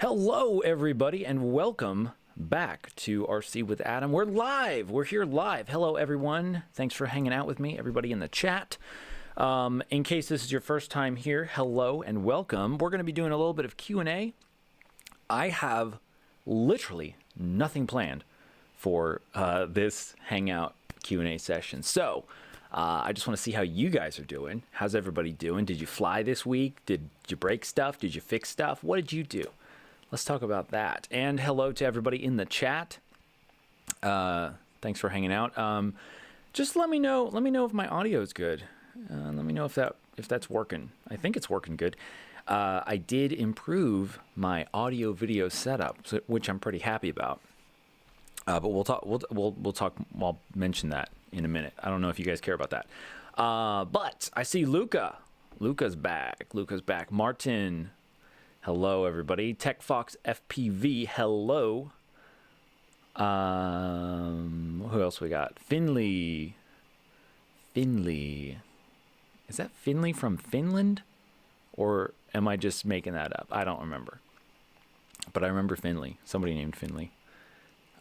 Hello, everybody, and welcome back to RC with Adam. We're live. We're here live. Hello, everyone. Thanks for hanging out with me, everybody in the chat. In case this is your first time here, hello and welcome. We're going to be doing a little bit of Q&A. I have literally nothing planned for this Hangout Q&A session. So I just want to see how you guys are doing. How's everybody doing? Did you fly this week? Did you break stuff? Did you fix stuff? What did you do? Let's talk about that. And hello to everybody in the chat. Thanks for hanging out. Just let me know if my audio is good. Let me know if that's working. I think it's working good. I did improve my audio video setup, which I'm pretty happy about. But we'll talk. We'll talk. I'll mention that in a minute. I don't know if you guys care about that. But I see Luca. Luca's back. Martin. Hello, everybody. TechFox FPV. Hello. Who else we got? Finley. Is that Finley from Finland? Or am I just making that up? I don't remember. But I remember Finley. Somebody named Finley.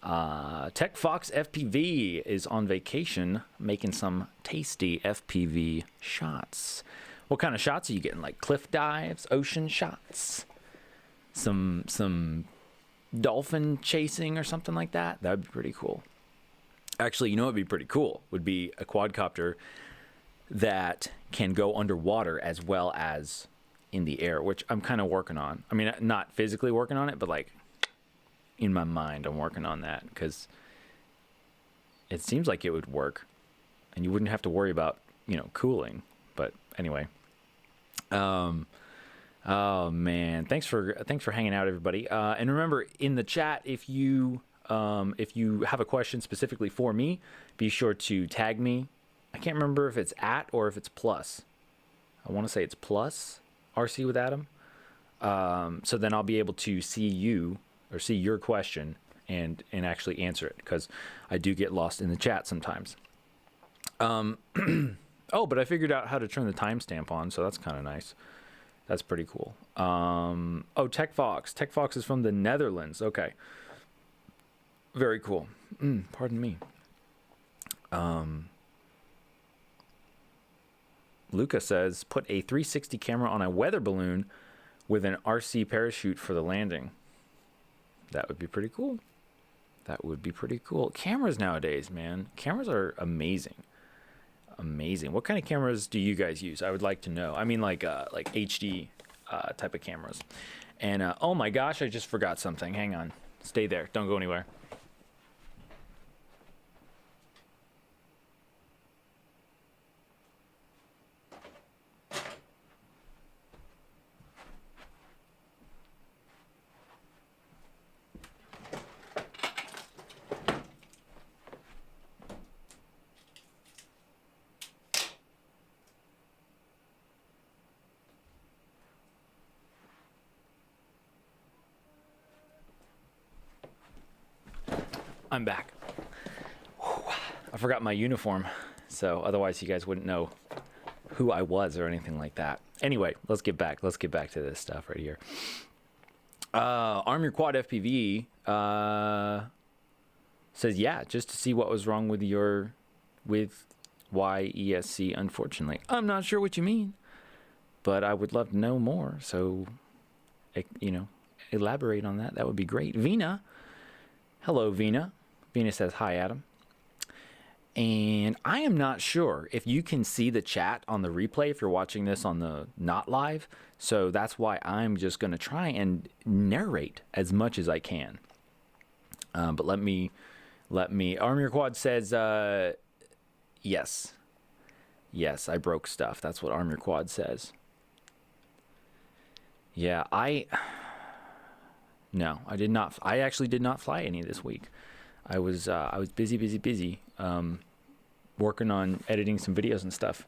TechFox FPV is on vacation making some tasty FPV shots. What kind of shots are you getting? Like cliff dives, ocean shots? Some dolphin chasing or something like that? That would be pretty cool. Actually, you know what would be pretty cool? Would be a quadcopter that can go underwater as well as in the air, which I'm kind of working on. I mean, not physically working on it, but like in my mind, I'm working on that because it seems like it would work and you wouldn't have to worry about, cooling. But anyway, oh man, thanks for hanging out, everybody. And remember, in the chat, if you have a question specifically for me, be sure to tag me. I can't remember if it's @ or if it's plus. I want to say it's plus RC with Adam. So then I'll be able to see you or see your question and actually answer it, because I do get lost in the chat sometimes. Oh, but I figured out how to turn the timestamp on, so that's kind of nice. That's pretty cool. Oh, TechFox. TechFox is from the Netherlands. Okay. Very cool. Pardon me. Luca says, put a 360 camera on a weather balloon with an RC parachute for the landing. That would be pretty cool. That would be pretty cool. Cameras nowadays, man. Cameras are amazing. Amazing. What kind of cameras do you guys use? I would like to know. I mean, like HD type of cameras. And oh my gosh, I just forgot something. Hang on. Stay there. Don't go anywhere. I'm back. I forgot my uniform, so otherwise you guys wouldn't know who I was or anything like that. Anyway, let's get back to this stuff right here. Arm Your Quad FPV says, yeah, just to see what was wrong with YESC, unfortunately. I'm not sure what you mean, but I would love to know more, so elaborate on that. That would be great. Vina. Hello, Vina. Vina says, hi, Adam. And I am not sure if you can see the chat on the replay if you're watching this on the not live. So that's why I'm just going to try and narrate as much as I can. But let me. Arm Your Quad says, yes. Yes, I broke stuff. That's what Arm Your Quad says. Yeah, no, I did not. I actually did not fly any this week. I was busy, working on editing some videos and stuff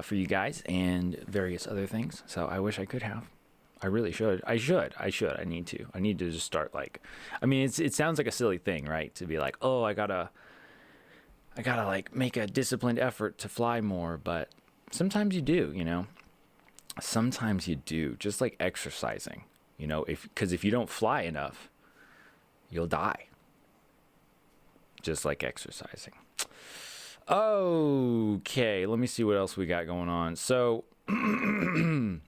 for you guys and various other things. So I wish I could have. I really should. I need to. I need to just start it sounds like a silly thing, right? To be like, oh, I gotta like make a disciplined effort to fly more. But sometimes you do, Sometimes you do, just like exercising. You know, because if you don't fly enough, you'll die. Just like exercising. Okay, let me see what else we got going on. So, the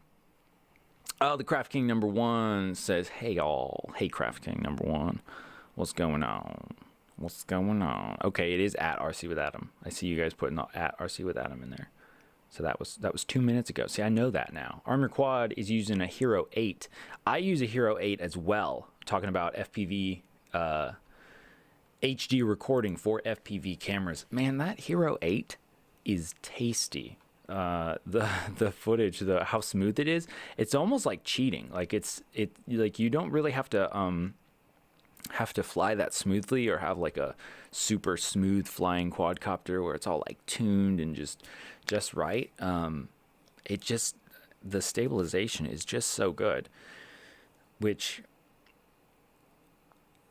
Craft King number 1 says, "Hey y'all, hey Craft King number 1, what's going on? What's going on?" Okay, it is at RCwithAdam. I see you guys putting at RCwithAdam in there. So that was 2 minutes ago. See, I know that now. Armor Quad is using a Hero 8. I use a Hero 8 as well. Talking about FPV HD recording for FPV cameras. Man, that Hero 8 is tasty. The footage, how smooth it is, it's almost like cheating. Like like you don't really have to fly that smoothly or have like a super smooth flying quadcopter where it's all like tuned and just right. The stabilization is just so good, which,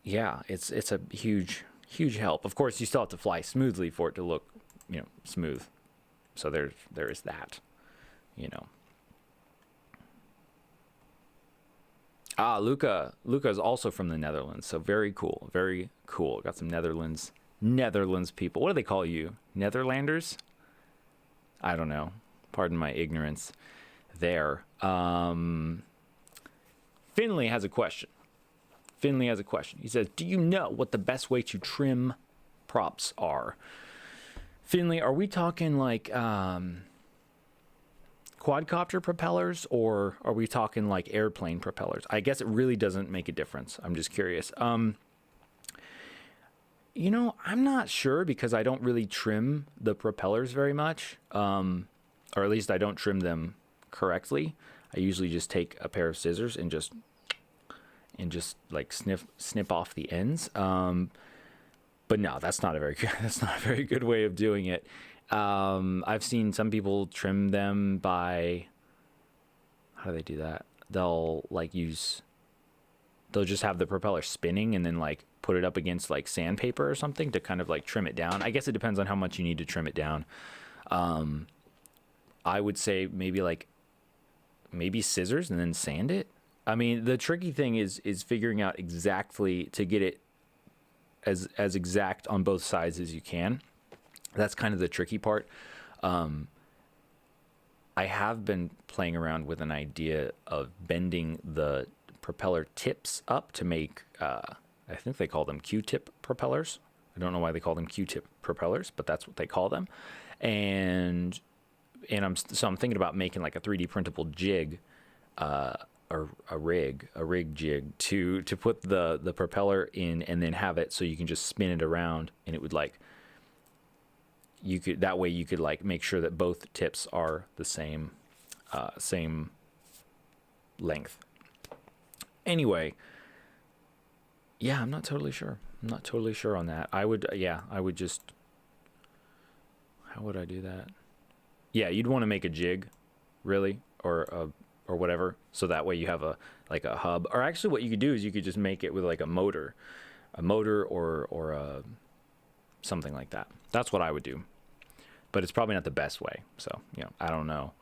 yeah, it's a huge help. Of course, you still have to fly smoothly for it to look, smooth. So there is that, Luca is also from the Netherlands, so very cool, very cool. Got some Netherlands people. What do they call you? Netherlanders? I don't know. Pardon my ignorance there. Finley has a question. He says, "Do you know what the best way to trim props are?" Finley, are we talking like quadcopter propellers, or are we talking like airplane propellers? I guess it really doesn't make a difference. I'm just curious. I'm not sure because I don't really trim the propellers very much, or at least I don't trim them correctly. I usually just take a pair of scissors and just like snip off the ends. But no, that's not a very good way of doing it. I've seen some people trim them by, how do they do that? They'll just have the propeller spinning and then like put it up against like sandpaper or something to kind of like trim it down. I guess it depends on how much you need to trim it down. I would say maybe scissors and then sand it. I mean, the tricky thing is figuring out exactly to get it as exact on both sides as you can. That's kind of the tricky part. I have been playing around with an idea of bending the propeller tips up to make, I think they call them Q-tip propellers. I don't know why they call them Q-tip propellers, but that's what they call them. And I'm thinking about making like a 3D printable jig, or a rig jig to put the propeller in, and then have it so you can just spin it around, and it would you could make sure that both tips are the same length. Anyway, yeah, I'm not totally sure on that. I would just, how would I do that? Yeah, you'd want to make a jig, really, or whatever, so that way you have a hub. Or actually what you could do is you could just make it with like a motor or something like that. That's what I would do, but it's probably not the best way. So, I don't know.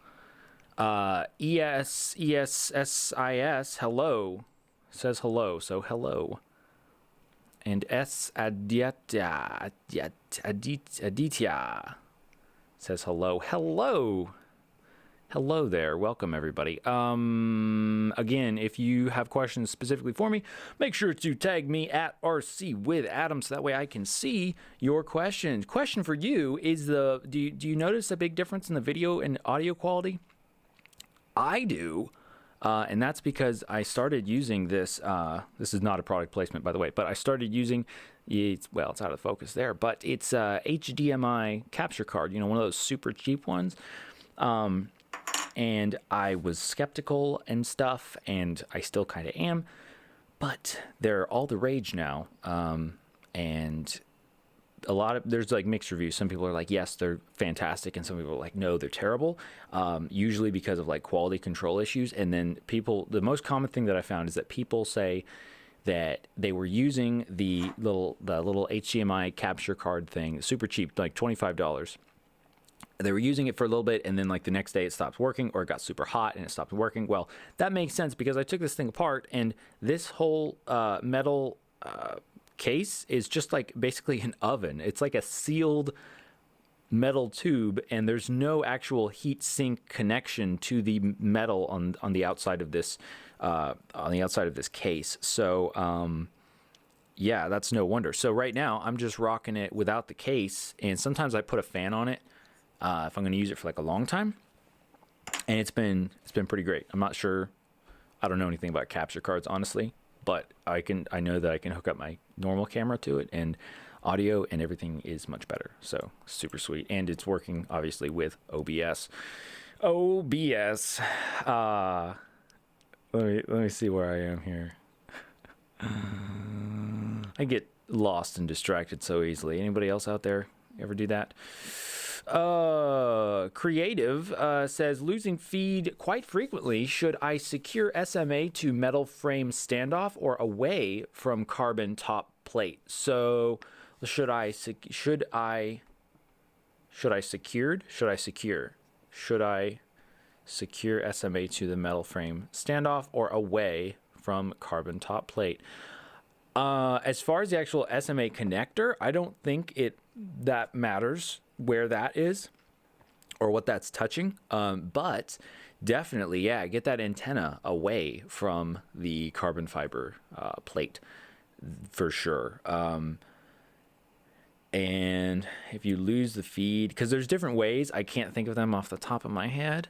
ESSIS, hello, says hello. So hello. And Aditya says hello. Hello there. Welcome, everybody. Again, if you have questions specifically for me, make sure to tag me at RCwithAdam so that way I can see your questions. Question for you is do you notice a big difference in the video and audio quality? I do. And that's because I started using this. This is not a product placement, by the way, but I started using it's out of focus there, but it's a HDMI capture card, one of those super cheap ones. And I was skeptical and stuff, and I still kind of am, but they're all the rage now. And there's like mixed reviews. Some people are like, yes, they're fantastic. And some people are like, no, they're terrible. Usually because of like quality control issues. And then the most common thing that I found is that people say that they were using the little HDMI capture card thing, super cheap, like $25. they were using it for a little bit, and then like the next day it stopped working, or it got super hot and it stopped working. Well, that makes sense because I took this thing apart, and this whole metal case is just like basically an oven. It's like a sealed metal tube, and there's no actual heat sink connection to the metal on the outside of this case. So yeah, that's no wonder. So right now I'm just rocking it without the case, and sometimes I put a fan on it if I'm going to use it for like a long time, and it's been pretty great. I'm not sure, I don't know anything about capture cards honestly, but I know that I can hook up my normal camera to it, and audio and everything is much better. So super sweet, and it's working obviously with OBS. Let me see where I am here. I get lost and distracted so easily. Anybody else out there ever do that? Creative says, losing feed quite frequently. Should I secure SMA to metal frame standoff or away from carbon top plate? So should I secure SMA to the metal frame standoff or away from carbon top plate? As far as the actual SMA connector, I don't think that matters where that is or what that's touching. But definitely, yeah, get that antenna away from the carbon fiber plate for sure. And if you lose the feed, because there's different ways, I can't think of them off the top of my head,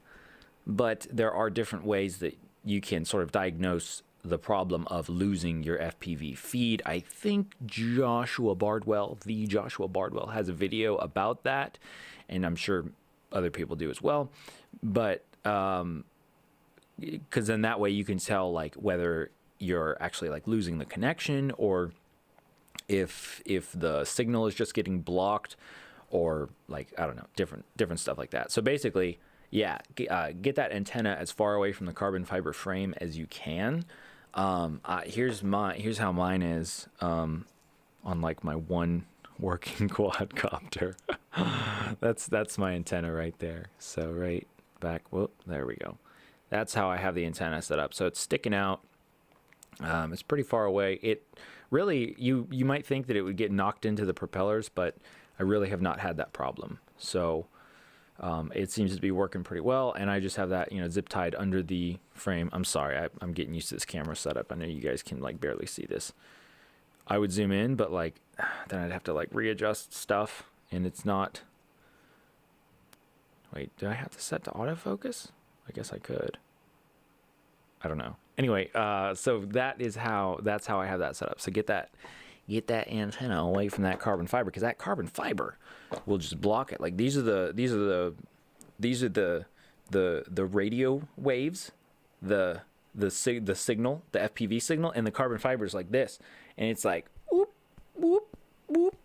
but there are different ways that you can sort of diagnose the problem of losing your FPV feed. I think Joshua Bardwell has a video about that, and I'm sure other people do as well. But because then that way you can tell like whether you're actually like losing the connection, or if the signal is just getting blocked, or like, I don't know, different stuff like that. So basically, yeah, get that antenna as far away from the carbon fiber frame as you can. Here's how mine is on like my one working quadcopter. That's my antenna right there. So right back, whoop, there we go. That's how I have the antenna set up. So it's sticking out. It's pretty far away. It really, you might think that it would get knocked into the propellers, but I really have not had that problem. So it seems to be working pretty well, and I just have that, zip tied under the frame. I'm sorry, I'm getting used to this camera setup. I know you guys can like barely see this. I would zoom in, but like then I'd have to like readjust stuff, and it's not. Wait, do I have to set to autofocus? I guess I could. I don't know. Anyway, so that's how I have that set up. So get that antenna away from that carbon fiber, because that carbon fiber will just block it. Like these are the radio waves, the signal, the FPV signal, and the carbon fiber is like this, and it's like whoop whoop whoop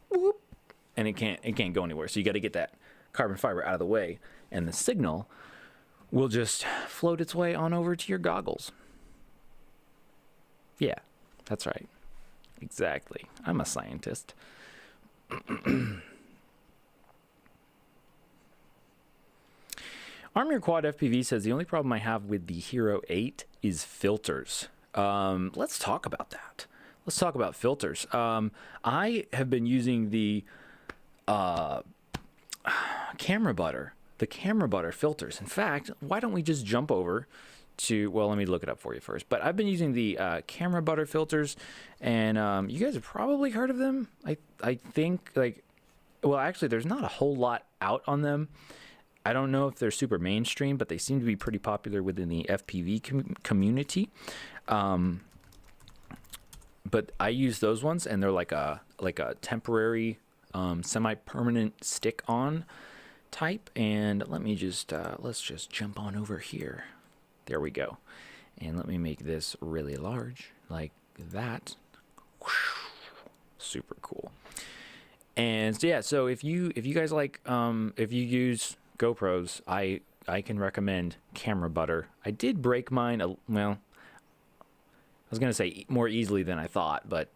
whoop, and it can't go anywhere. So you got to get that carbon fiber out of the way, and the signal will just float its way on over to your goggles. Yeah, that's right. Exactly. I'm a scientist. Arm Your Quad FPV says, the only problem I have with the Hero 8 is filters. Let's talk about that. Let's talk about filters. I have been using the camera butter filters. In fact, why don't we just jump over to, well, let me look it up for you first. But I've been using the camera butter filters, and you guys have probably heard of them. I think, like, well, actually, there's not a whole lot out on them. I don't know if they're super mainstream, but they seem to be pretty popular within the FPV community. But I use those ones, and they're like a temporary, semi-permanent stick-on type. And let me just let's just jump on over here. There we go. And let me make this really large, like that. Super cool. And so, yeah, so if you guys like, if you use GoPros, I can recommend camera butter. I did break mine, well, I was going to say more easily than I thought, but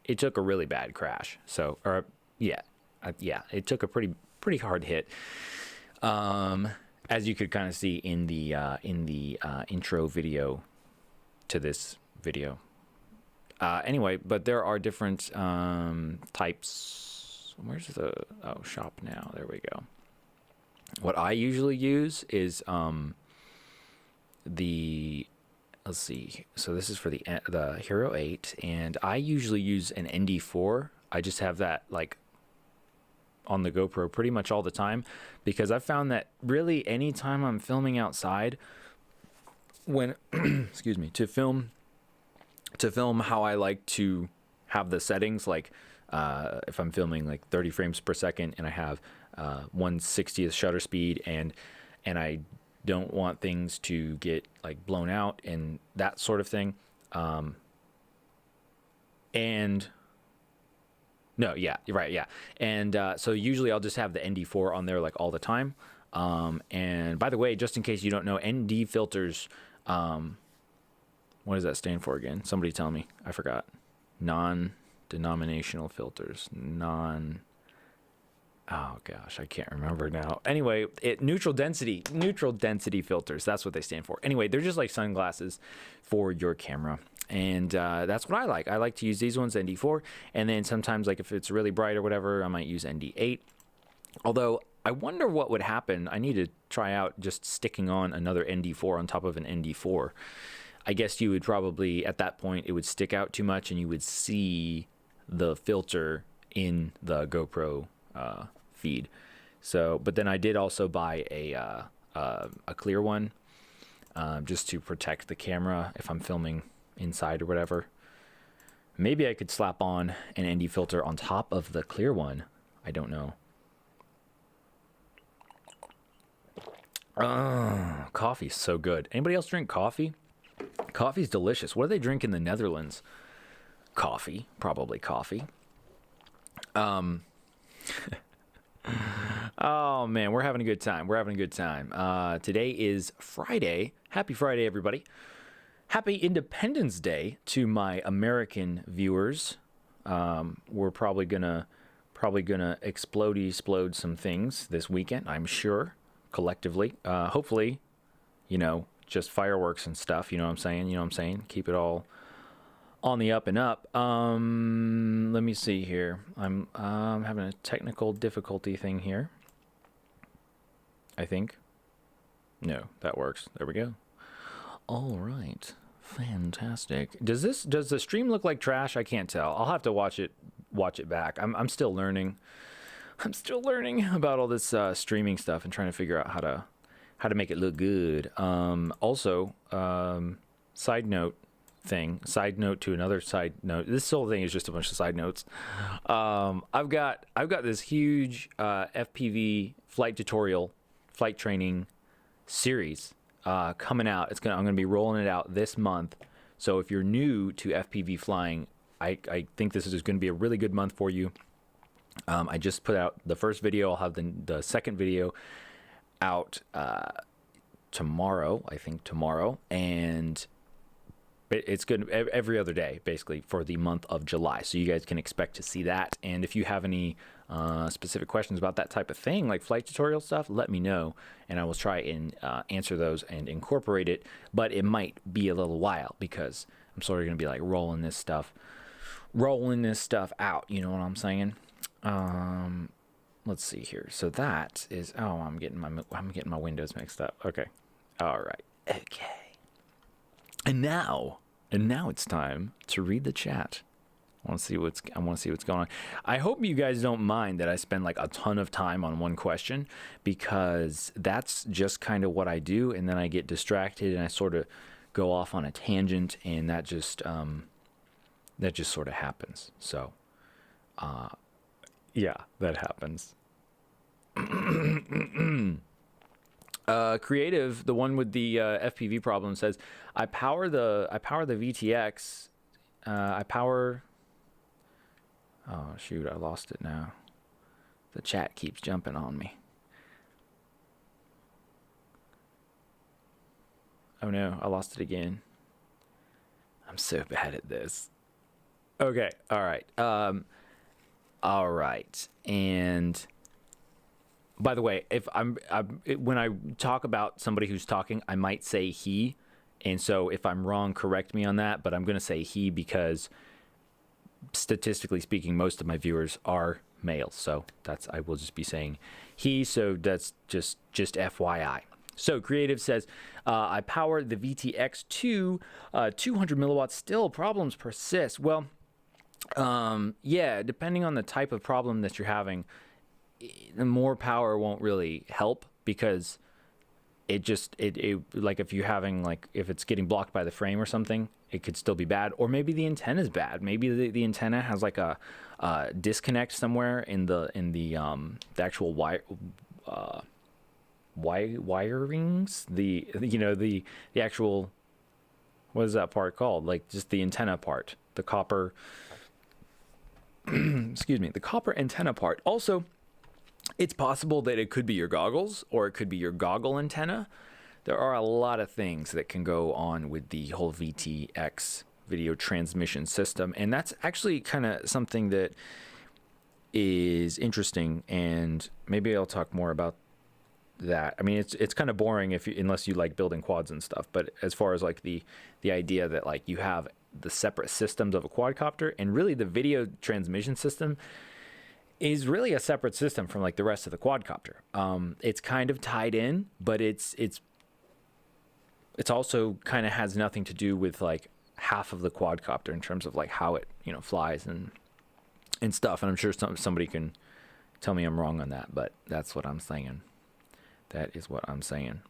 it took a really bad crash. So, or yeah, it took a pretty pretty hard hit. As you could kind of see in the intro video to this video. Anyway, but there are different types. Where's the shop now? There we go. What I usually use is let's see. So this is for the Hero 8, and I usually use an ND4. I just have that like on the GoPro pretty much all the time, because I've found that really anytime I'm filming outside, when excuse me, to film how I like to have the settings, like if I'm filming like 30 frames per second and I have 1/60th shutter speed, and I don't want things to get like blown out and that sort of thing. And no, yeah, right, yeah. And so usually I'll just have the ND4 on there like all the time. And by the way, just in case you don't know, ND filters, what does that stand for again? Somebody tell me. I forgot. Non-denominational filters. Oh gosh, I can't remember now. Anyway, neutral density filters. That's what they stand for. Anyway, they're just like sunglasses for your camera. And that's what I like. I like to use these ones, ND4. And then sometimes, like if it's really bright or whatever, I might use ND8. Although I wonder what would happen. I need to try out just sticking on another ND4 on top of an ND4. I guess you would probably, at that point, it would stick out too much and you would see the filter in the GoPro feed. So, but then I did also buy a clear one just to protect the camera if I'm filming inside or whatever. Maybe I could slap on an ND filter on top of the clear one. I don't know. Coffee's so good. Anybody else drink coffee? Coffee's delicious. What do they drink in the Netherlands? Coffee, probably coffee. Oh man, we're having a good time. Today is Friday. Happy Friday, everybody. Happy Independence Day to my American viewers. We're probably gonna explode some things this weekend, I'm sure, collectively. Hopefully, just fireworks and stuff. You know what I'm saying? Keep it all on the up and up. Let me see here. I'm having a technical difficulty thing here. I think. No, that works. There we go. All right. Fantastic. Does the stream look like trash? I can't tell. I'll have to watch it back. I'm still learning. I'm still learning about all this streaming stuff and trying to figure out how to make it look good. Also, side note to another side note. This whole thing is just a bunch of side notes. I've got this huge FPV flight training series coming out. I'm gonna be rolling it out this month. So if you're new to FPV flying, I think this is going to be a really good month for you. I just put out the first video. I'll have the second video out tomorrow, and it's good every other day, basically, for the month of July. So you guys can expect to see that. And if you have any specific questions about that type of thing, like flight tutorial stuff, let me know, and I will try and answer those and incorporate it. But it might be a little while because I'm sort of going to be like rolling this stuff out. You know what I'm saying? Let's see here. So that is, I'm getting my windows mixed up. Okay. All right. Okay. And now it's time to read the chat. I want to see what's going on. I hope you guys don't mind that I spend like a ton of time on one question, because that's just kind of what I do, and then I get distracted and I sort of go off on a tangent, and that just sort of happens. So, yeah, that happens. Creative, the one with the FPV problem, says, I power the VTX. Oh shoot, I lost it now. The chat keeps jumping on me. Oh no, I lost it again. I'm so bad at this. Okay, all right. All right, and By the way, if when I talk about somebody who's talking, I might say he, and so if I'm wrong, correct me on that. But I'm going to say he because statistically speaking, most of my viewers are male, so I will just be saying he. So that's just FYI. So Creative says, I power the VTX2, 200 milliwatts. Still, problems persist. Well, yeah, depending on the type of problem that you're having, the more power won't really help because it like if you're having like if it's getting blocked by the frame or something, it could still be bad. Or maybe the antenna is bad. Maybe the antenna has like a disconnect somewhere in the actual wirings, the actual, what is that part called? Like just the antenna part, the copper excuse me, the copper antenna part. Also, it's possible that it could be your goggles or it could be your goggle antenna. There are a lot of things that can go on with the whole VTX video transmission system, and that's actually kind of something that is interesting, and maybe I'll talk more about that. I mean, it's kind of boring unless you like building quads and stuff, but as far as like the idea that like you have the separate systems of a quadcopter, and really the video transmission system is really a separate system from like the rest of the quadcopter. It's kind of tied in, but it's also kind of has nothing to do with like half of the quadcopter in terms of like how it flies and stuff. And I'm sure somebody can tell me I'm wrong on that, but that's what I'm saying. That is what I'm saying.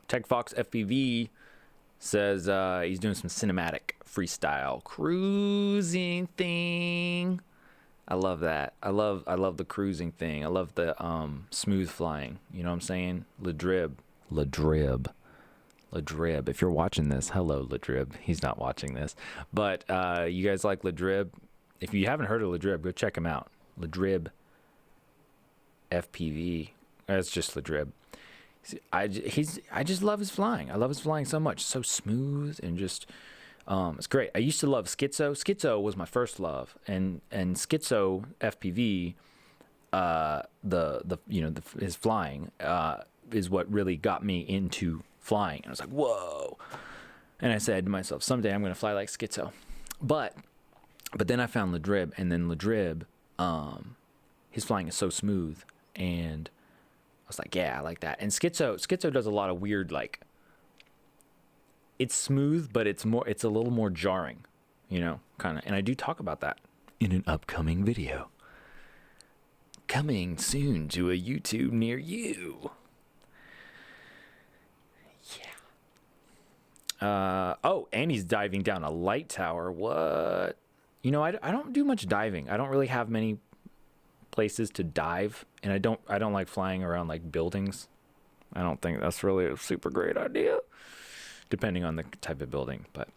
TechFox FPV says he's doing some cinematic freestyle cruising thing. I love that. I love the cruising thing. I love the smooth flying. You know what I'm saying? Ladrib. If you're watching this, hello Ladrib. He's not watching this, but you guys like Ladrib? If you haven't heard of Ladrib, go check him out. Ladrib FPV. That's just Ladrib. I just love his flying. I love his flying so much. So smooth and just it's great. I used to love Schizo. Schizo was my first love, and Schizo FPV, his flying is what really got me into flying. And I was like, whoa! And I said to myself, someday I'm going to fly like Schizo. But then I found Ladrib, and then Ladrib, his flying is so smooth, and I was like, yeah, I like that. And Schizo does a lot of weird, like, it's smooth, but it's a little more jarring, kind of. And I do talk about that in an upcoming video. Coming soon to a YouTube near you. Yeah. And he's diving down a light tower. What? I don't do much diving. I don't really have many places to dive, and I don't like flying around like buildings. I don't think that's really a super great idea, depending on the type of building, but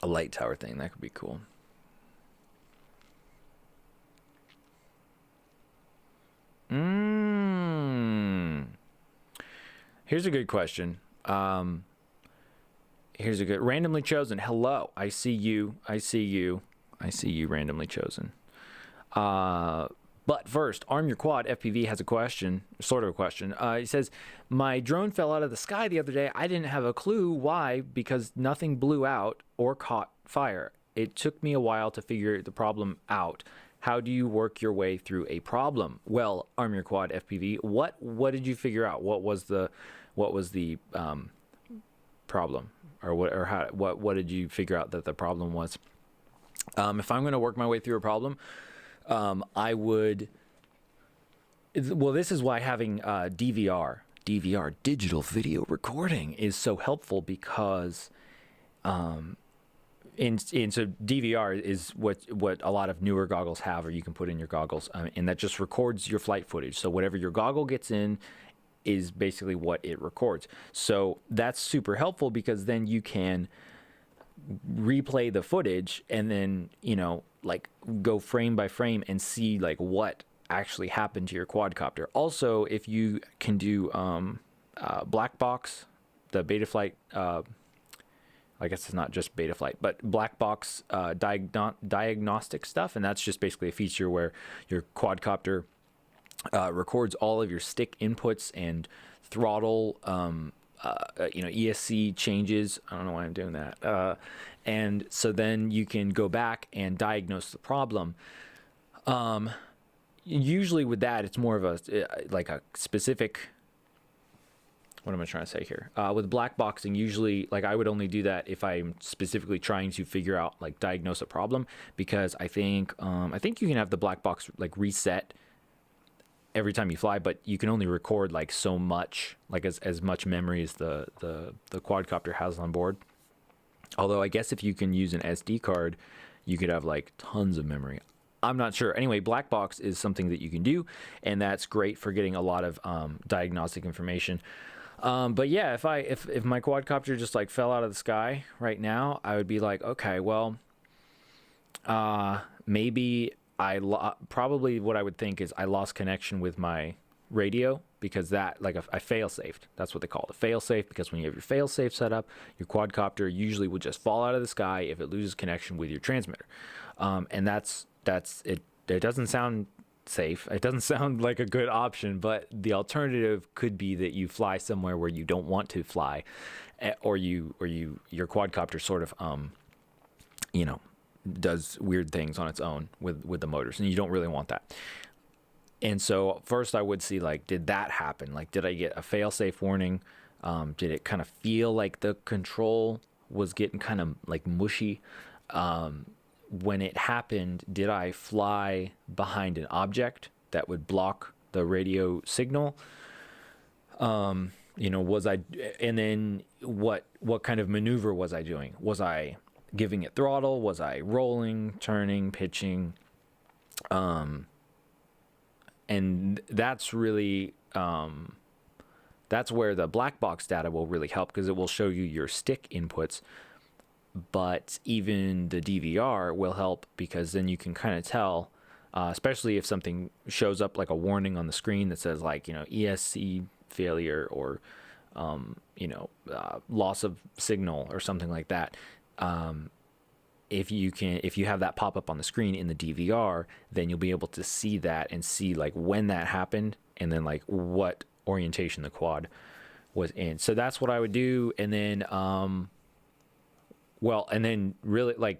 a light tower thing, that could be cool. Here's a good question. Here's a good randomly chosen. Hello, I see you, randomly chosen. But first, Arm Your Quad FPV has a question, sort of a question. He says, my drone fell out of the sky the other day. I didn't have a clue why, because nothing blew out or caught fire. It took me a while to figure the problem out. How do you work your way through a problem? Well, Arm Your Quad FPV, what did you figure out? What was the problem, or what did you figure out that the problem was? If I'm going to work my way through a problem, I would. Well, this is why having DVR, digital video recording, is so helpful, because and so DVR is what a lot of newer goggles have, or you can put in your goggles, and that just records your flight footage. So whatever your goggle gets in is basically what it records. So that's super helpful, because then you can replay the footage and then like go frame by frame and see like what actually happened to your quadcopter. Also, if you can do black box the Betaflight, I guess it's not just Betaflight, but black box diagnostic stuff. And that's just basically a feature where your quadcopter records all of your stick inputs and throttle, ESC changes. I don't know why I'm doing that. And so then you can go back and diagnose the problem. Usually with that, it's more of a specific. What am I trying to say here? With black boxing, usually, I would only do that if I'm specifically trying to figure out, diagnose a problem, because I think you can have the black box reset every time you fly, but you can only record so much, as much memory as the quadcopter has on board. Although I guess if you can use an SD card, you could have tons of memory. I'm not sure. Anyway, black box is something that you can do, and that's great for getting a lot of diagnostic information. But yeah, if my quadcopter just fell out of the sky right now, I would be okay, well, maybe probably what I would think is I lost connection with my radio, because that I fail-safed. That's what they call it, fail-safe, because when you have your fail-safe set up, your quadcopter usually would just fall out of the sky if it loses connection with your transmitter. And that's it. It doesn't sound safe. It doesn't sound like a good option, but the alternative could be that you fly somewhere where you don't want to fly, or your quadcopter sort of does weird things on its own with the motors, and you don't really want that. And so first I would see did that happen? Did I get a fail-safe warning? Did it kind of feel like the control was getting kind of mushy? When it happened, did I fly behind an object that would block the radio signal? Was I, and then what kind of maneuver was I doing? Was I giving it throttle? Was I rolling, turning, pitching? And that's really, that's where the black box data will really help, because it will show you your stick inputs. But even the DVR will help, because then you can kind of tell, especially if something shows up a warning on the screen that says ESC failure, or loss of signal or something like that. If you have that pop up on the screen in the DVR, then you'll be able to see that and see when that happened, and then what orientation the quad was in. So that's what I would do. And then really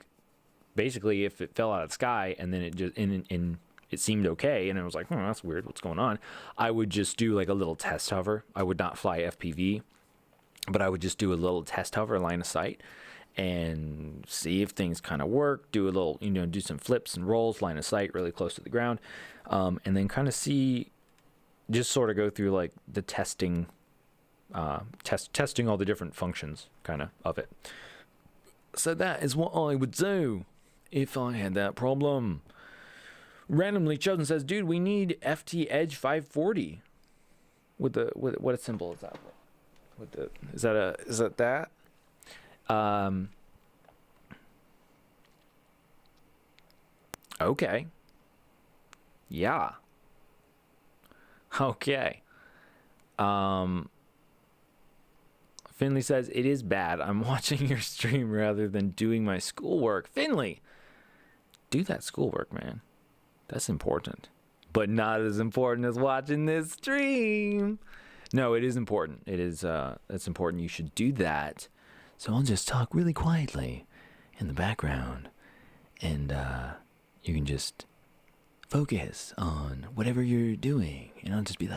basically if it fell out of the sky and then it just and it seemed okay, and it was that's weird, what's going on, I would just do a little test hover. I would not fly FPV, but I would just do a little test hover line of sight and see if things kind of work. Do a little, do some flips and rolls, line of sight, really close to the ground, and then kind of see, just sort of go through the testing, testing all the different functions kind of it. So that is what I would do if I had that problem. Randomly Chosen says, dude, we need FT Edge 540 with what symbol is that? Is that? Okay. Yeah. Okay. Finley says, it is bad. I'm watching your stream rather than doing my schoolwork. Finley, do that schoolwork, man. That's important. But not as important as watching this stream. No, it is important. It's important. You should do that. So I'll just talk really quietly in the background, and you can just focus on whatever you're doing, and I'll just be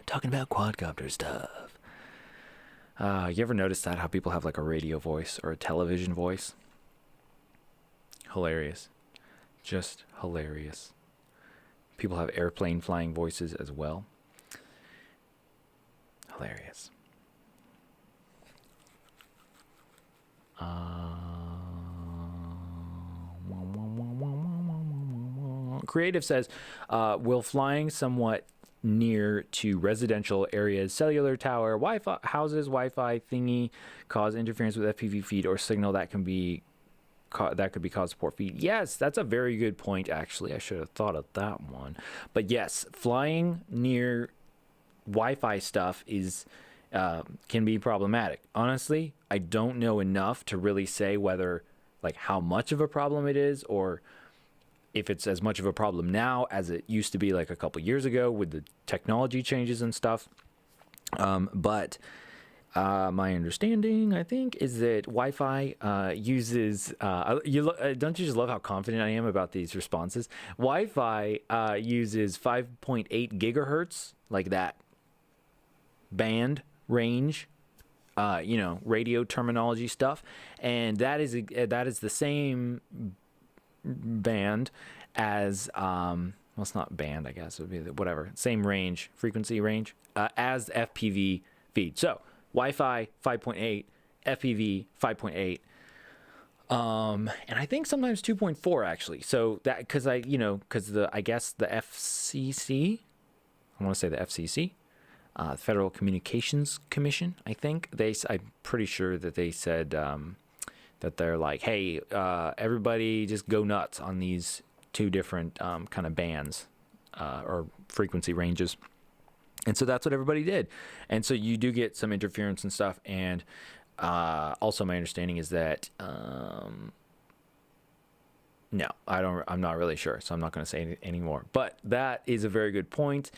talking about quadcopter stuff. You ever notice that, how people have a radio voice or a television voice? Hilarious. Just hilarious. People have airplane flying voices as well. Hilarious. Creative says, will flying somewhat near to residential areas, cellular tower, Wi-Fi houses, Wi-Fi thingy cause interference with FPV feed or signal that could be cause poor feed? Yes, that's a very good point, actually. I should have thought of that one. But yes, flying near Wi-Fi stuff is can be problematic. Honestly, I don't know enough to really say whether, like, how much of a problem it is, or if it's as much of a problem now as it used to be like a couple years ago with the technology changes and stuff. But my understanding, I think, is that Wi-Fi uses. Don't you just love how confident I am about these responses? Wi-Fi uses 5.8 gigahertz, like that band range, radio terminology stuff, and that is the same band as well, it's not band, I guess it would be whatever, same range, frequency range, as the FPV feed. So Wi-Fi 5.8, FPV 5.8, and I think sometimes 2.4 actually. So that because I guess the FCC, I want to say the FCC, Federal Communications Commission, I think I'm pretty sure that they said that they're like, hey, everybody just go nuts on these two different kind of bands or frequency ranges. And so that's what everybody did. And so you do get some interference and stuff. And also my understanding is that, no, I'm not really sure. So I'm not going to say any more. But that is a very good point,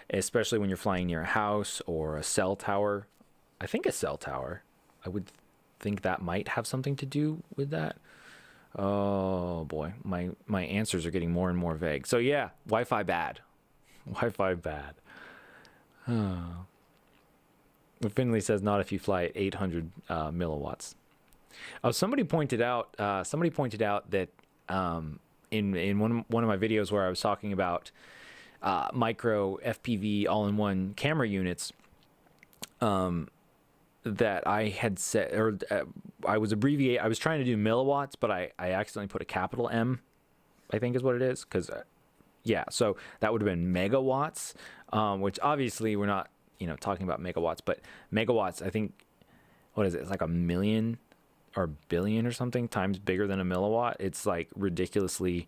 especially when you're flying near a house or a cell tower. I think a cell tower, I would think that might have something to do with that. Oh boy, my answers are getting more and more vague. So yeah, Wi-Fi bad. Wi-Fi bad. Finley says not if you fly at 800 milliwatts. Oh, somebody pointed out that in one of my videos where I was talking about micro FPV all-in-one camera units, that I had said, or I was trying to do milliwatts, but I accidentally put a capital M, I think is what it is, because so that would have been megawatts, which obviously we're not talking about megawatts, but megawatts, I think, what is it, it's like a million or billion or something times bigger than a milliwatt. It's like ridiculously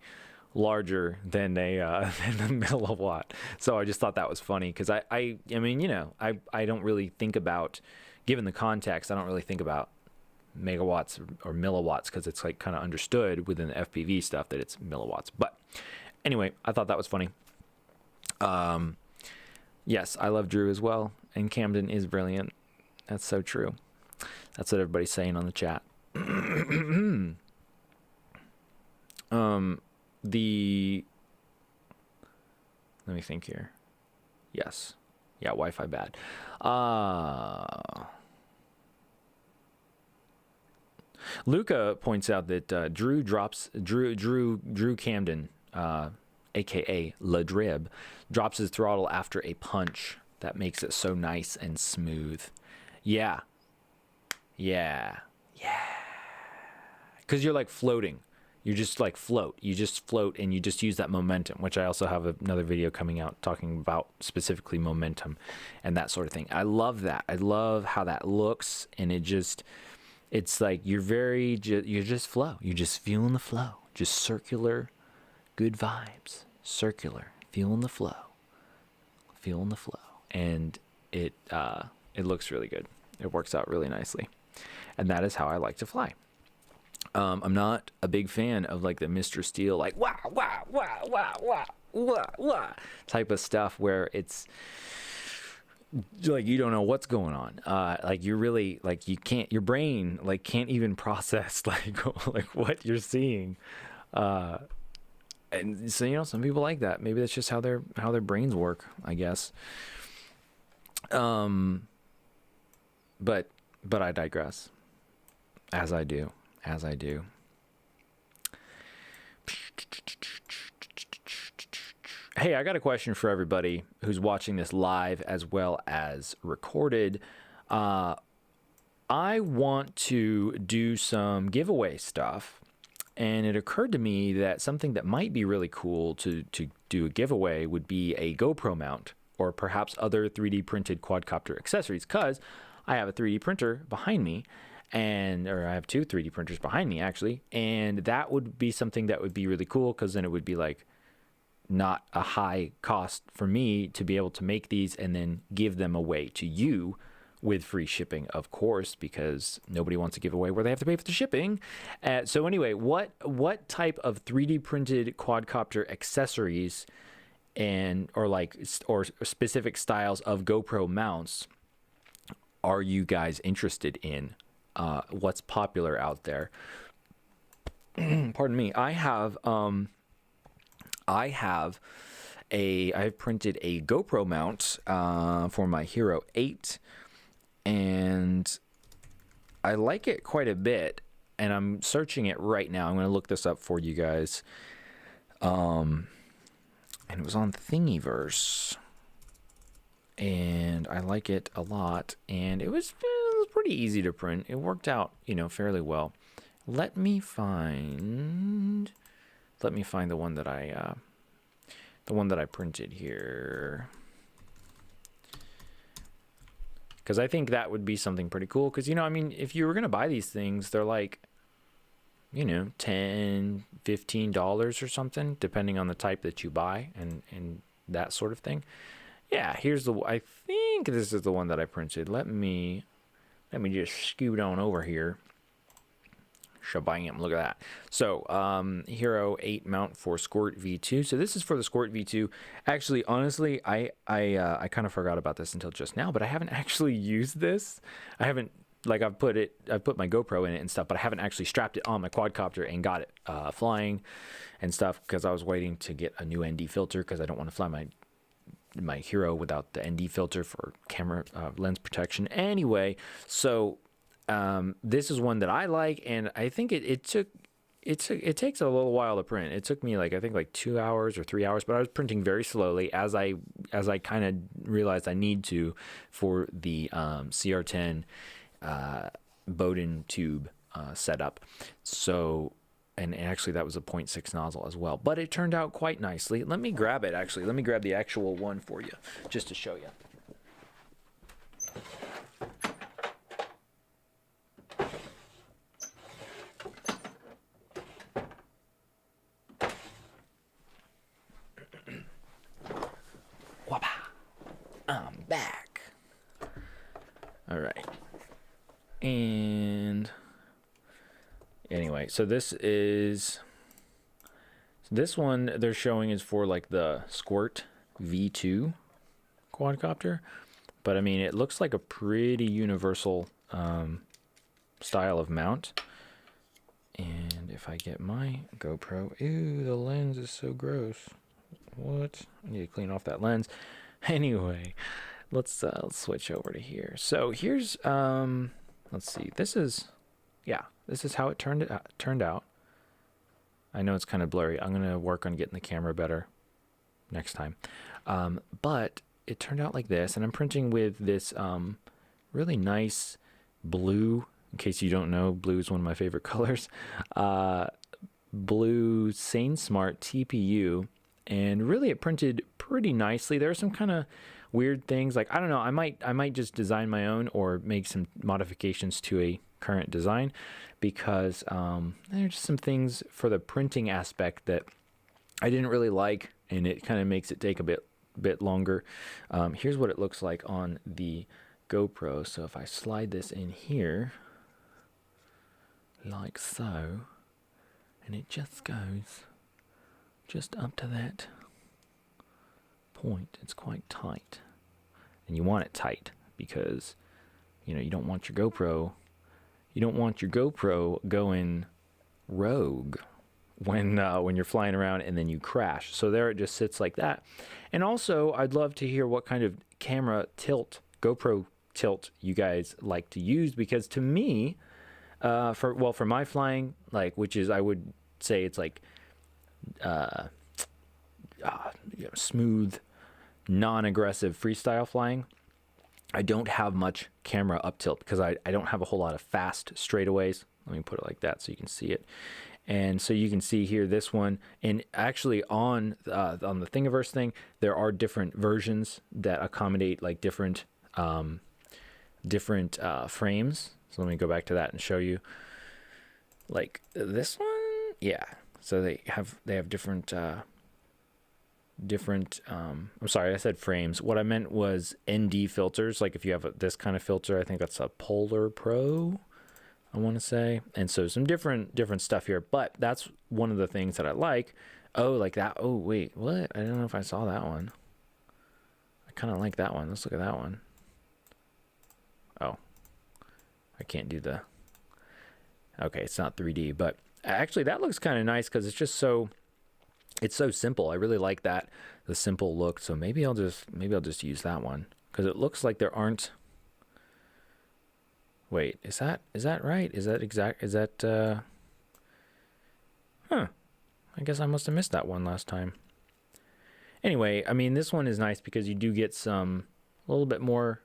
larger than a milliwatt. So I just thought that was funny, because I don't really think about, given the context, I don't really think about megawatts or milliwatts, because it's like kind of understood within the FPV stuff that it's milliwatts. But anyway, I thought that was funny. Yes, I love Drew as well, and Camden is brilliant. That's so true. That's what everybody's saying on the chat. Let me think here. Yes. Yeah, Wi-Fi bad. Luca points out that Drew Camden, aka Ladrib, drops his throttle after a punch. That makes it so nice and smooth. Yeah. Because you're like floating. You just like float. You just float, and you just use that momentum, which I also have another video coming out talking about specifically momentum and that sort of thing. I love that. I love how that looks, and it's like you just flow. You're just feeling the flow. Just circular, good vibes. Circular, feeling the flow. And it looks really good. It works out really nicely. And that is how I like to fly. I'm not a big fan of like the Mr. Steel, like wah wah wah wah wah wah wah type of stuff where it's like you don't know what's going on. Like you're really like your brain like can't even process like what you're seeing. And so some people like that. Maybe that's just how their brains work, I guess. But I digress. As I do. Hey, I got a question for everybody who's watching this live as well as recorded. I want to do some giveaway stuff, and it occurred to me that something that might be really cool to do a giveaway would be a GoPro mount, or perhaps other 3D printed quadcopter accessories, because I have a 3D printer behind me, or I have two 3D printers behind me actually, and that would be something that would be really cool, because then it would be like not a high cost for me to be able to make these and then give them away to you with free shipping, of course, because nobody wants to give away where they have to pay for the shipping. So anyway, what type of 3D printed quadcopter accessories or specific styles of GoPro mounts are you guys interested in? What's popular out there? Pardon me. I've printed a GoPro mount for my Hero 8, and I like it quite a bit, and I'm searching it right now. I'm going to look this up for you guys. And it was on Thingiverse, and I like it a lot, and it was pretty easy to print. It worked out, fairly well. Let me find the one that I printed here, because I think that would be something pretty cool. Because if you were gonna buy these things, they're like $10, $15 or something, depending on the type that you buy and that sort of thing. Yeah, I think this is the one that I printed. Let me just scoot on over here. Shabam, look at that. So Hero 8 mount for Squirt V2. So this is for the Squirt V2. Actually, honestly, I kind of forgot about this until just now, but I haven't actually used this. I haven't, I've put my GoPro in it and stuff, but I haven't actually strapped it on my quadcopter and got it flying and stuff, because I was waiting to get a new ND filter, because I don't want to fly my Hero without the ND filter for camera lens protection. Anyway, so this is one that I like, and I think it takes a little while to print. It took me I think 2 hours or 3 hours, but I was printing very slowly as I kind of realized I need to for the CR10 Bowden tube setup. So, and actually that was a 0.6 nozzle as well, but it turned out quite nicely. Let me grab it. Actually, let me grab the actual one for you just to show you. I'm back. All right. And anyway, so this one they're showing is for the Squirt V2 quadcopter, but I mean, it looks like a pretty universal style of mount. And if I get my GoPro, ew, the lens is so gross. What? I need to clean off that lens. Anyway, let's switch over to here. So here's let's see. This is how it turned out. I know it's kind of blurry. I'm gonna work on getting the camera better next time. But it turned out like this, and I'm printing with this really nice blue. In case you don't know, blue is one of my favorite colors. Blue SaneSmart TPU. And really, it printed pretty nicely. There are some kind of weird things, I don't know. I might just design my own or make some modifications to a current design, because there are just some things for the printing aspect that I didn't really like, and it kind of makes it take a bit longer. Here's what it looks like on the GoPro. So if I slide this in here, like so, and it just goes just up to that point. It's quite tight, and you want it tight because you don't want your GoPro going rogue when you're flying around and then you crash. So there it just sits like that. And also, I'd love to hear what kind of camera tilt, GoPro tilt, you guys like to use, because to me, for my flying, which is, I would say it's smooth, non-aggressive freestyle flying. I don't have much camera up tilt because I don't have a whole lot of fast straightaways. Let me put it like that so you can see it. And so you can see here this one, and actually on the Thingiverse thing, there are different versions that accommodate different frames. So let me go back to that and show you. This one, yeah. So they have different I'm sorry, I said frames. What I meant was ND filters. Like if you have this kind of filter, I think that's a Polar Pro, I want to say. And so some different stuff here, but that's one of the things that I like. Oh, like that. Oh, wait, what? I don't know if I saw that one. I kind of like that one. Let's look at that one. Oh, I can't do the, okay, it's not 3D, but actually that looks kind of nice because it's just so, it's so simple. I really like that, the simple look. So maybe I'll just use that one because it looks like there aren't. Wait, is that right? Is that exact? Is that? Huh. I guess I must have missed that one last time. Anyway, I mean, this one is nice because you do get a little bit more,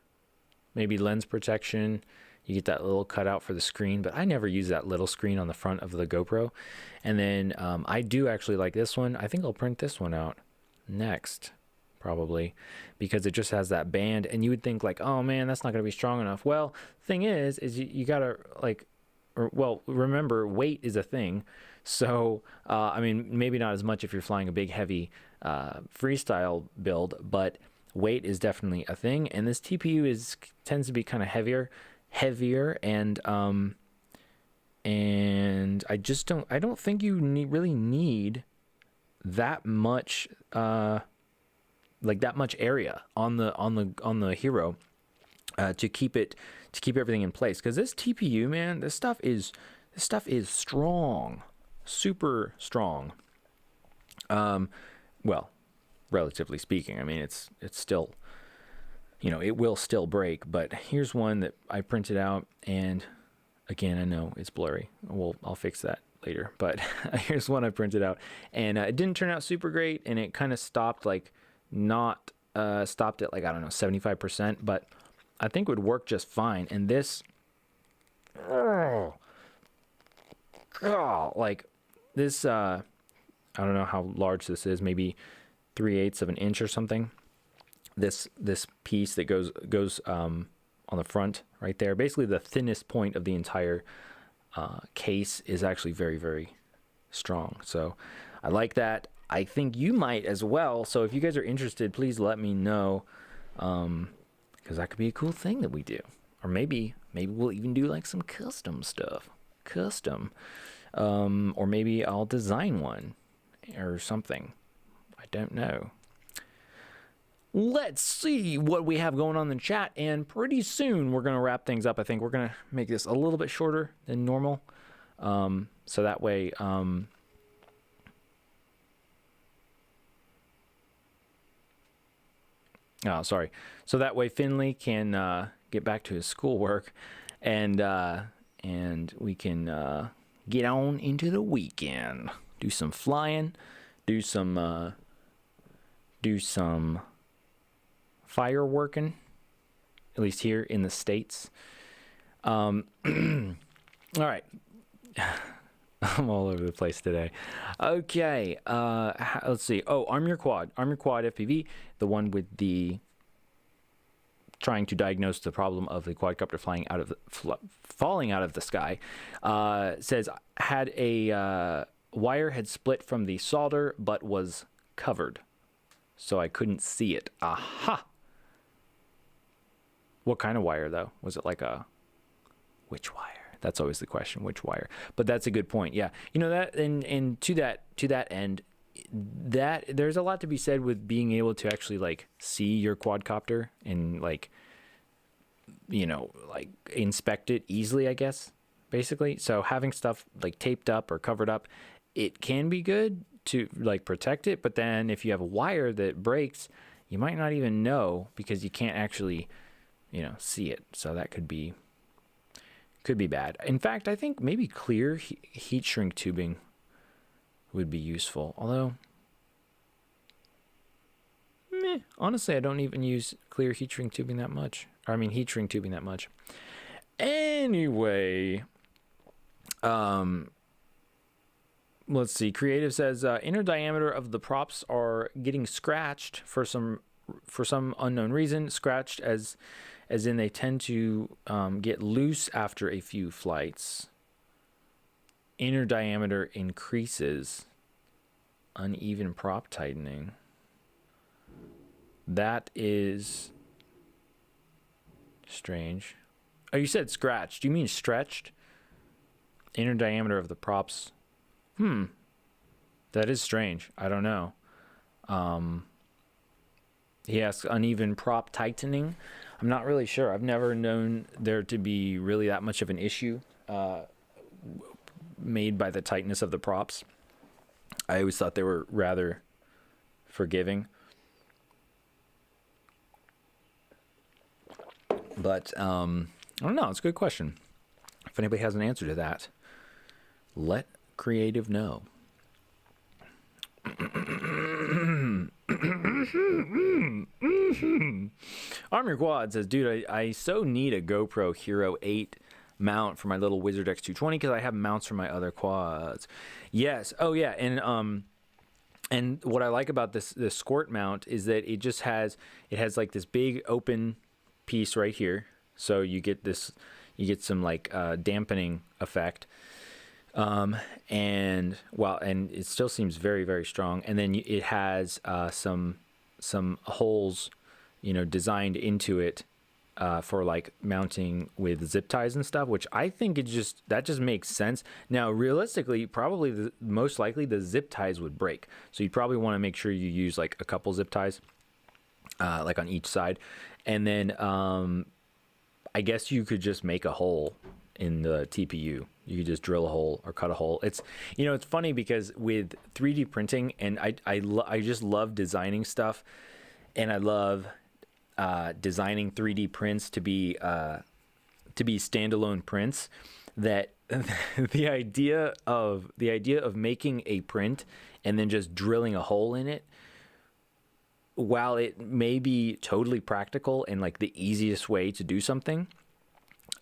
maybe lens protection. You get that little cutout for the screen, but I never use that little screen on the front of the GoPro. And then I do actually like this one. I think I'll print this one out next, probably, because it just has that band. And you would think like, oh man, that's not going to be strong enough. Well, thing is you got to remember weight is a thing. So, I mean, maybe not as much if you're flying a big, heavy freestyle build, but weight is definitely a thing. And this TPU tends to be kind of heavier, and I don't think you really need that much, like that much area on the Hero to keep everything in place. Because this TPU, man, this stuff is strong, super strong. Well, relatively speaking, I mean, it's still, it will still break. But here's one that I printed out, and again, I know it's blurry. I'll fix that later. But here's one I printed out, and it didn't turn out super great, and it kind of stopped at like, I don't know, 75%, but I think it would work just fine. And this, like this, I don't know how large this is, maybe 3/8 of an inch or something. This piece that goes on the front right there, basically the thinnest point of the entire case, is actually very, very strong. So I like that. I think you might as well. So if you guys are interested, please let me know, because that could be a cool thing that we do. Or maybe we'll even do like some custom stuff. Or maybe I'll design one or something. I don't know. Let's see what we have going on in the chat, and pretty soon we're going to wrap things up. I think we're going to make this a little bit shorter than normal, so that way so that way Finley can get back to his schoolwork, and we can get on into the weekend, do some flying, do some fireworking, at least here in the States. All right. I'm all over the place today. Okay, let's see. Oh, Arm Your Quad FPV, the one with the trying to diagnose the problem of the quadcopter falling out of the sky, says had a wire had split from the solder but was covered, so I couldn't see it. Aha! What kind of wire though? Was it like which wire? That's always the question, which wire. But that's a good point. Yeah, that, and to that end, that there's a lot to be said with being able to actually like see your quadcopter and like inspect it easily, I guess, basically. So having stuff like taped up or covered up, it can be good to like protect it, but then if you have a wire that breaks, you might not even know because you can't actually see it. So that could be bad. In fact, I think maybe clear heat shrink tubing would be useful, although honestly, I don't even use clear heat shrink tubing that much. Heat shrink tubing that much. Anyway, let's see. Creative says inner diameter of the props are getting scratched for some unknown reason. Scratched as in they tend to get loose after a few flights. Inner diameter increases. Uneven prop tightening. That is strange. Oh, you said scratched. Do you mean stretched? Inner diameter of the props. That is strange. I don't know. He asks uneven prop tightening. I'm not really sure. I've never known there to be really that much of an issue made by the tightness of the props. I always thought they were rather forgiving. But I don't know. It's a good question. If anybody has an answer to that, let creative know. Arm Your Quad says, dude, I so need a GoPro Hero 8 mount for my little Wizard X220 because I have mounts for my other quads. Yes. Oh yeah. And what I like about this squirt mount is that it has like this big open piece right here. So you get some like dampening effect. And it still seems very, very strong. And then it has some holes, designed into it for like mounting with zip ties and stuff, which I think that just makes sense. Now, realistically, probably most likely the zip ties would break. So you probably want to make sure you use like a couple zip ties, like on each side. And then I guess you could just make a hole in the TPU. You could just drill a hole or cut a hole. It's funny because with 3D printing, and I just love designing stuff, and I love designing 3D prints to be standalone prints. That the idea of making a print and then just drilling a hole in it, while it may be totally practical and like the easiest way to do something,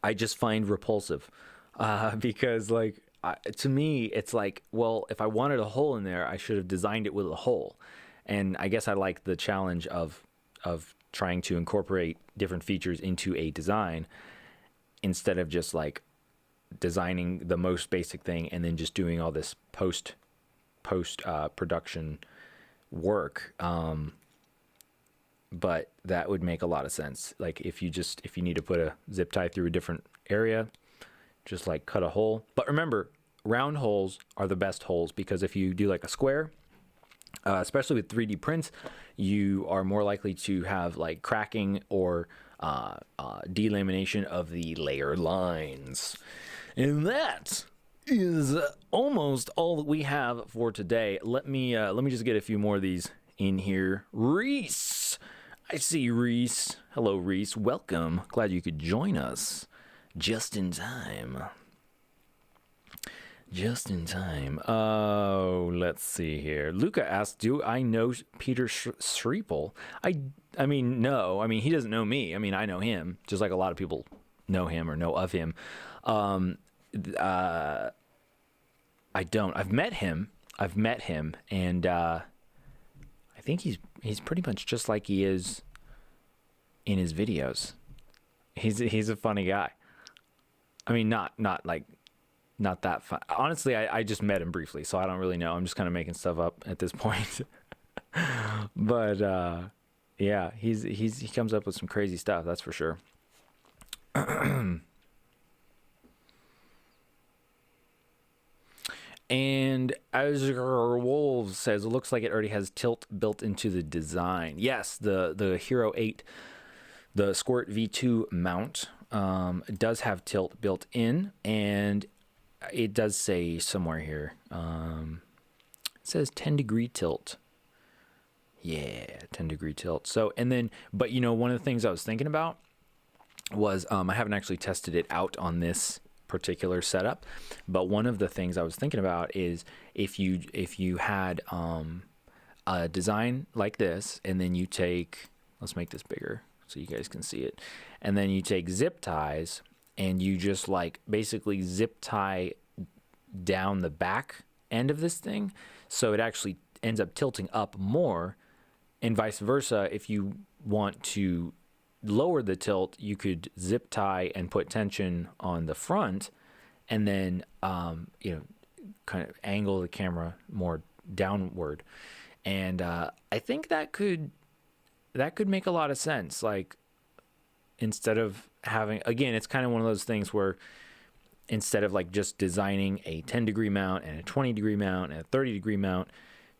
I just find repulsive. Because like to me it's like, well, if I wanted a hole in there, I should have designed it with a hole. And I guess I like the challenge of trying to incorporate different features into a design instead of just like designing the most basic thing and then just doing all this post production work. But that would make a lot of sense. Like if you need to put a zip tie through a different area, just like cut a hole. But remember, round holes are the best holes, because if you do like a square, especially with 3D prints, you are more likely to have like cracking or delamination of the layer lines. And that is almost all that we have for today. Let me just get a few more of these in here. Reese, I see Reese. Hello, Reese. Welcome. Glad you could join us. Just in time. Oh, let's see here. Luca asked, do I know Peter Schriepel? I mean, no. I mean, he doesn't know me. I mean, I know him, just like a lot of people know him or know of him. I don't. I've met him, and I think he's pretty much just like he is in his videos. He's a funny guy. I mean, not that fun. Honestly, I just met him briefly, so I don't really know. I'm just kind of making stuff up at this point. But yeah, he comes up with some crazy stuff, that's for sure. And Azure Wolves says, it looks like it already has tilt built into the design. Yes, the Hero 8, the Squirt V2 mount, does have tilt built in, and it does say somewhere here, it says 10-degree tilt. Yeah, 10-degree tilt. So, and then, but one of the things I was thinking about was, I haven't actually tested it out on this particular setup, but one of the things I was thinking about is if you had a design like this, and then you take, let's make this bigger so you guys can see it, and then you take zip ties and you just like basically zip tie down the back end of this thing, so it actually ends up tilting up more, and vice versa. If you want to lower the tilt, you could zip tie and put tension on the front, and then kind of angle the camera more downward. And I think that could that could make a lot of sense. Like, instead of having, again, it's kind of one of those things where instead of like just designing a 10-degree mount and a 20-degree mount and a 30-degree mount,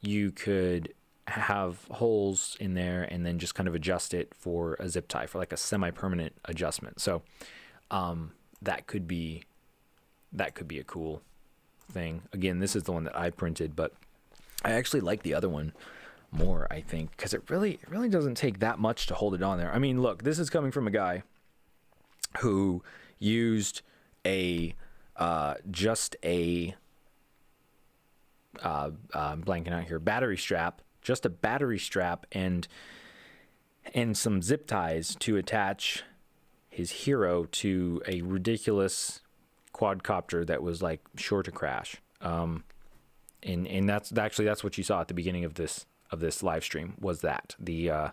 you could have holes in there and then just kind of adjust it for a zip tie, for like a semi-permanent adjustment. So that could be a cool thing. Again, this is the one that I printed, but I actually like the other one more, I think, because it really doesn't take that much to hold it on there. I mean, look, this is coming from a guy who used I'm blanking out here, battery strap, just a battery strap and some zip ties to attach his Hero to a ridiculous quadcopter that was like sure to crash. And that's what you saw at the beginning of this live stream, was that the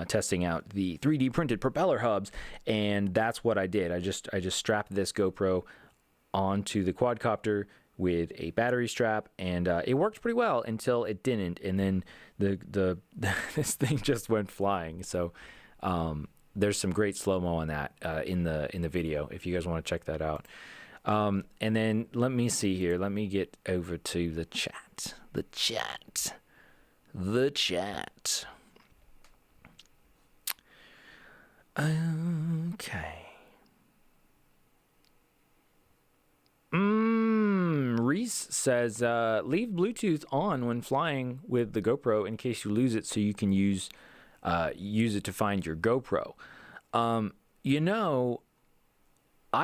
testing out the 3D printed propeller hubs. And that's what I did. I just strapped this GoPro onto the quadcopter with a battery strap, and it worked pretty well until it didn't, and then the this thing just went flying. So there's some great slow-mo on that in the video if you guys want to check that out. And then let me see here. Let me get over to the chat. Okay. Reese says, leave Bluetooth on when flying with the GoPro in case you lose it, so you can use it to find your GoPro. I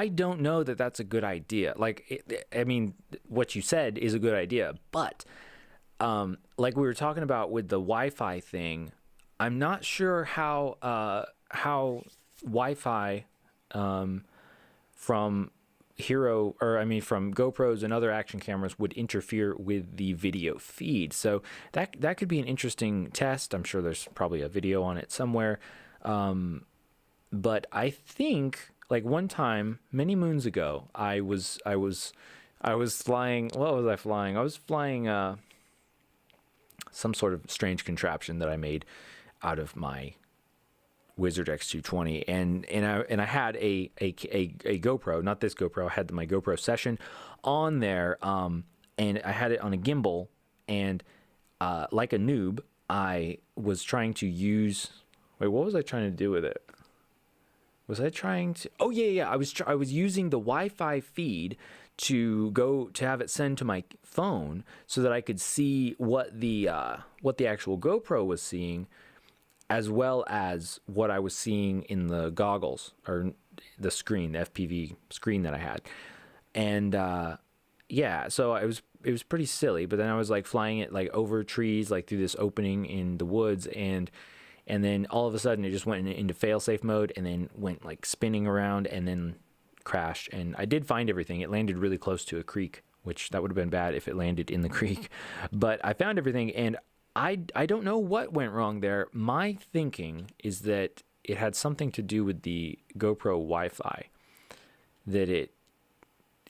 don't know that that's a good idea. Like, I mean, what you said is a good idea, but like we were talking about with the Wi-Fi thing, I'm not sure how Wi-Fi from GoPros and other action cameras would interfere with the video feed. So that could be an interesting test. I'm sure there's probably a video on it somewhere. But I think, like, one time many moons ago, I was flying. What was I flying? I was flying some sort of strange contraption that I made out of my Wizard X220, and I had a GoPro, not this GoPro. I had my GoPro Session on there, and I had it on a gimbal, and like a noob, I was trying to use. Wait, what was I trying to do with it? Was I trying to? Oh yeah. I was using the Wi-Fi feed to have it send to my phone so that I could see what the actual GoPro was seeing, as well as what I was seeing in the goggles, or the screen, the FPV screen that I had. And yeah, so it was pretty silly, but then I was like flying it like over trees, like through this opening in the woods, and then all of a sudden it just went into fail-safe mode, and then went like spinning around, and then crashed. And I did find everything. It landed really close to a creek, which that would have been bad if it landed in the creek. But I found everything, and I don't know what went wrong there. My thinking is that it had something to do with the GoPro Wi-Fi, that it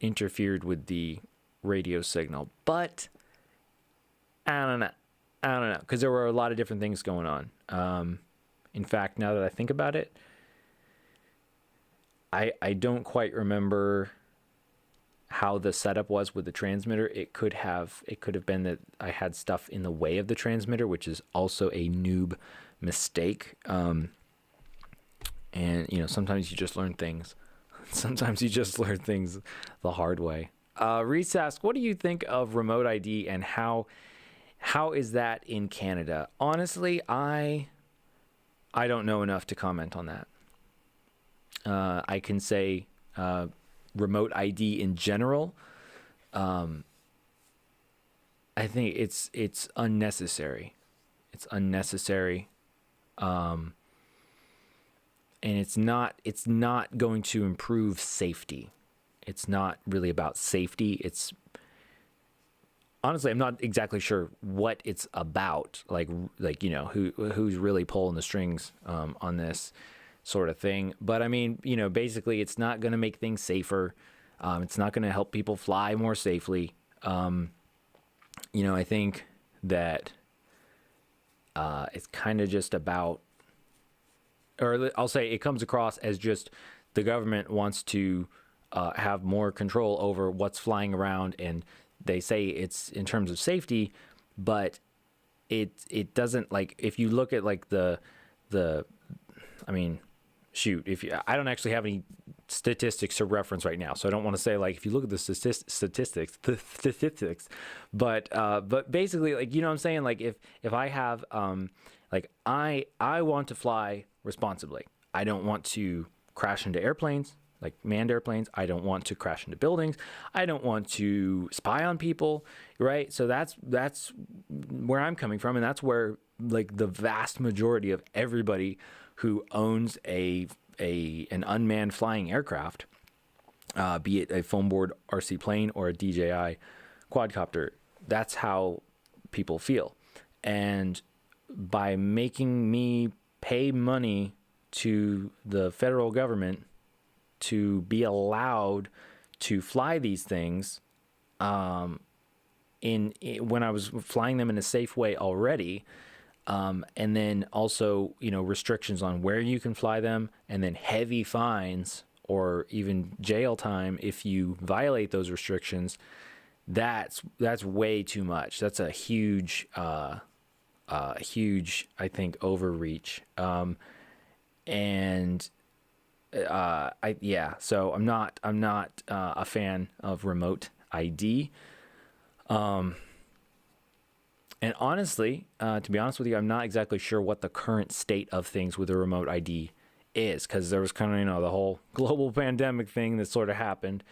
interfered with the radio signal. But I don't know, because there were a lot of different things going on. In fact, now that I think about it, I don't quite remember how the setup was with the transmitter. It could have been that I had stuff in the way of the transmitter, which is also a noob mistake. And sometimes you just learn things. Sometimes you just learn things the hard way. Reese asks, what do you think of remote ID, and how is that in Canada? Honestly, I don't know enough to comment on that. I can say remote ID in general, I think it's unnecessary. It's unnecessary, and it's not going to improve safety. It's not really about safety. Honestly, I'm not exactly sure what it's about. Like who's really pulling the strings on this sort of thing. But I mean, basically, it's not going to make things safer. It's not going to help people fly more safely. I think that It's kind of just about, or I'll say it comes across as just the government wants to have more control over what's flying around, and they say it's in terms of safety, but it doesn't, like, if you look at like the I mean, shoot, I don't actually have any statistics to reference right now, so I don't want to say like if you look at the statistics, but basically, like, you know what I'm saying, like if I have like I want to fly responsibly. I don't want to crash into airplanes, like manned airplanes. I don't want to crash into buildings. I don't want to spy on people, right? So that's where I'm coming from, and that's where like the vast majority of everybody who owns an unmanned flying aircraft, be it a foam board RC plane or a DJI quadcopter, that's how people feel. And by making me pay money to the federal government to be allowed to fly these things, when I was flying them in a safe way already, and then also, you know, restrictions on where you can fly them, and then heavy fines or even jail time if you violate those restrictions, that's way too much. That's a huge, I think, overreach. So I'm not a fan of remote ID. And honestly, to be honest with you, I'm not exactly sure what the current state of things with the remote ID is, because there was kind of, you know, the whole global pandemic thing that sort of happened,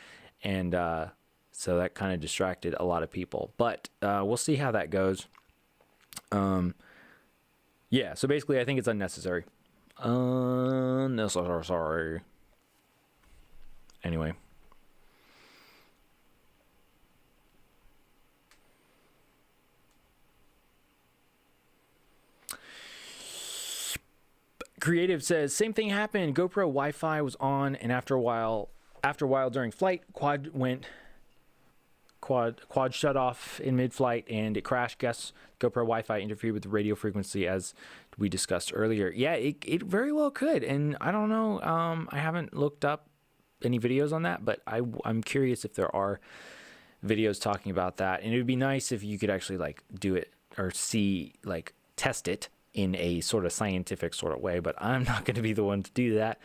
and so that kind of distracted a lot of people. But we'll see how that goes. Yeah, so basically, I think it's unnecessary. Unnecessary. Anyway. Creative says, same thing happened. GoPro Wi-Fi was on, and after a while during flight, quad shut off in mid-flight and it crashed. Guess GoPro Wi-Fi interfered with the radio frequency, as we discussed earlier. Yeah, it very well could, and I don't know. I haven't looked up any videos on that, but I'm curious if there are videos talking about that, and it would be nice if you could actually like do it or see, like, test it in a sort of scientific sort of way, but I'm not going to be the one to do that.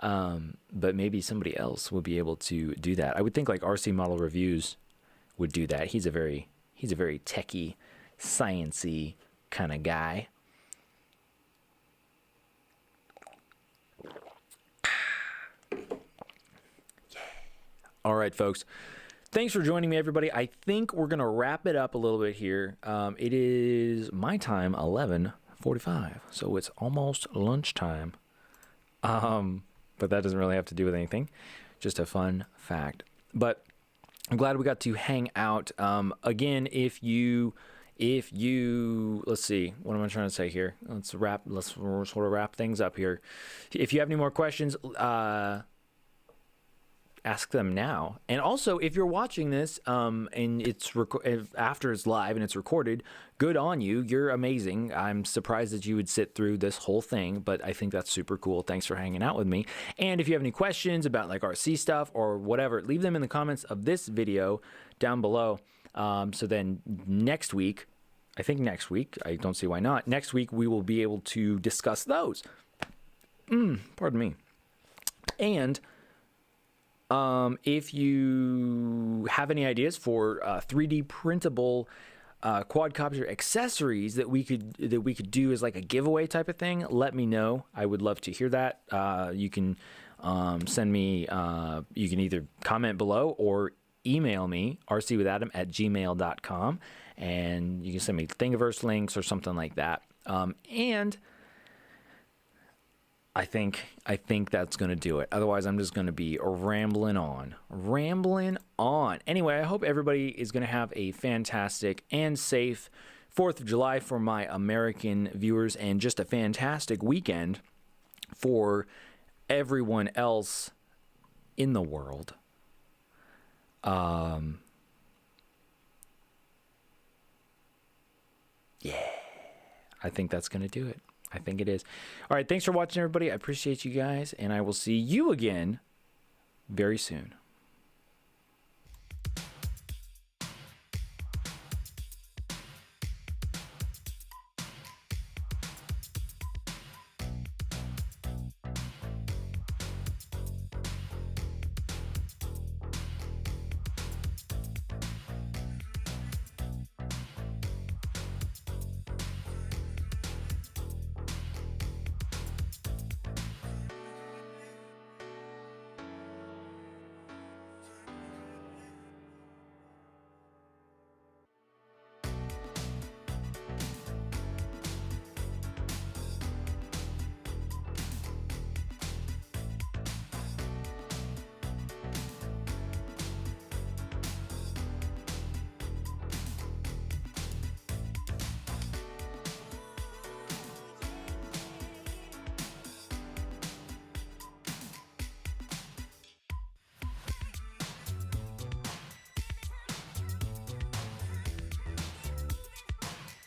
But maybe somebody else will be able to do that. I would think like RC Model Reviews would do that. He's a very techie, science-y kind of guy. All right, folks. Thanks for joining me, everybody. I think we're going to wrap it up a little bit here. It is my time, 11:45, so it's almost lunchtime. But that doesn't really have to do with anything. Just a fun fact. But I'm glad we got to hang out. Again, if you, let's see, what am I trying to say here? Let's sort of wrap things up here. If you have any more questions, ask them now. And also, if you're watching this and it's after it's live and it's recorded, good on you. You're amazing. I'm surprised that you would sit through this whole thing, but I think that's super cool. Thanks for hanging out with me. And if you have any questions about like RC stuff or whatever, leave them in the comments of this video down below. So then next week, I don't see why not, next week we will be able to discuss those. Pardon me. And if you have any ideas for 3D printable quadcopter accessories that we could do as like a giveaway type of thing, let me know. I would love to hear that. You can send me, you can either comment below or email me, RCwithAdam@gmail.com, and you can send me Thingiverse links or something like that. And I think that's going to do it. Otherwise, I'm just going to be rambling on. Anyway, I hope everybody is going to have a fantastic and safe 4th of July for my American viewers, and just a fantastic weekend for everyone else in the world. Yeah. I think that's going to do it. I think it is. All right. Thanks for watching, everybody. I appreciate you guys, and I will see you again very soon.